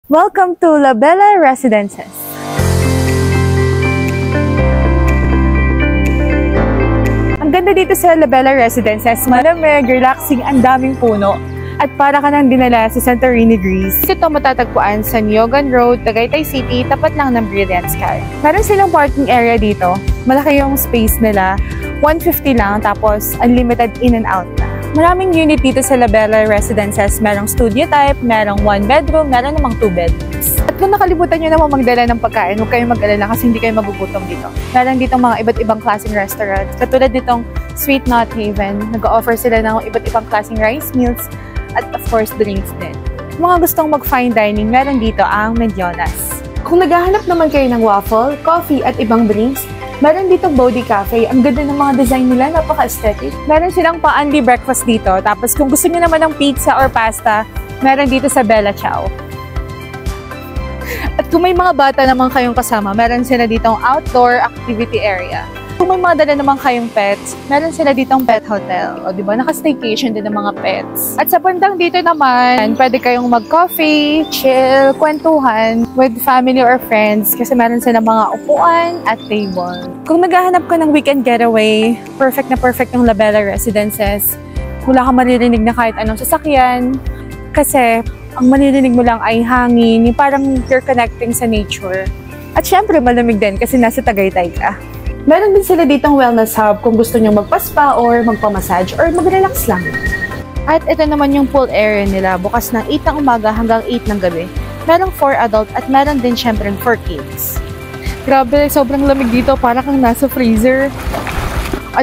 Welcome to La Bella Residences. Ang ganda dito sa La Bella Residences, malamig, relaxing, ang daming puno. At para ka nang dinala sa Santorini, Greece. Dito ito matatagpuan sa Niogan Road, Tagaytay City, tapat lang ng Brilliant Sky. Meron silang parking area dito. Malaki yung space nila. 150 lang, tapos unlimited in and out na. Maraming unit dito sa La Bella Residences. Merong studio type, merong 1 bedroom, meron namang 2 bedrooms. At kung nakalimutan nyo naman magdala ng pagkain, huwag kayong mag-alala kasi hindi kayo magugutom dito. Meron ditong mga iba't ibang klaseng restaurants. Katulad nitong Sweet Not Haven, nag-offer sila ng iba't ibang klaseng rice meals at of course drinks din. Kung mga gustong mag-fine dining, meron dito ang Medionas. Kung naghahanap naman kayo ng waffle, coffee at ibang drinks, meron ditong Bodhi Cafe. Ang ganda ng mga design nila, napaka-aesthetic. Meron silang pa-unli breakfast dito. Tapos kung gusto niyo naman ng pizza or pasta, meron dito sa Bella Ciao. At kung may mga bata naman kayong kasama, meron sila ditong outdoor activity area. Kung may mga dala naman kayong pets, meron sila ditong pet hotel. O diba, naka-staycation din ng mga pets. At sa bandang dito naman, pwede kayong mag-coffee, chill, kwentuhan with family or friends kasi meron sila mga upuan at table. Kung naghahanap ka ng weekend getaway, perfect na perfect yung La Bella Residences. Wala kang maririnig na kahit anong sasakyan kasi ang maririnig mo lang ay hangin, yung parang you're connecting sa nature. At syempre malamig din kasi nasa Tagaytay ka. Meron din sila ditong wellness hub kung gusto nyo magpa-spa or magpa-massage or mag-relax lang. At ito naman yung pool area nila, bukas ng 8 ng umaga hanggang 8 ng gabi. Merong 4 adult at meron din syempre 4 kids. Grabe, sobrang lamig dito, para kang nasa freezer.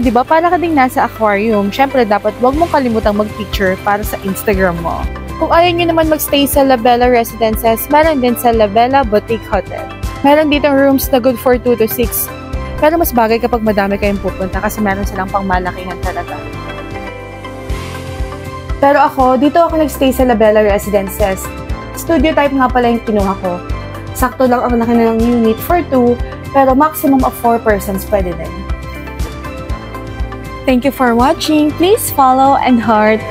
Diba? Para ka ding nasa aquarium. Syempre dapat wag mong kalimutang mag-picture para sa Instagram mo. Kung ayaw nyo naman magstay sa La Bella Residences, meron din sa La Bella Boutique Hotel. Meron ditong rooms na good for 2 to 6. Pero mas bagay kapag madami kayong pupunta kasi meron silang pangmalakihan talaga. Pero dito ako nagstay sa La Bella Residences. Studio type nga pala yung kinuha ko. Sakto lang ang laki ng unit for 2, pero maximum of 4 persons pwede din. Thank you for watching. Please follow and heart.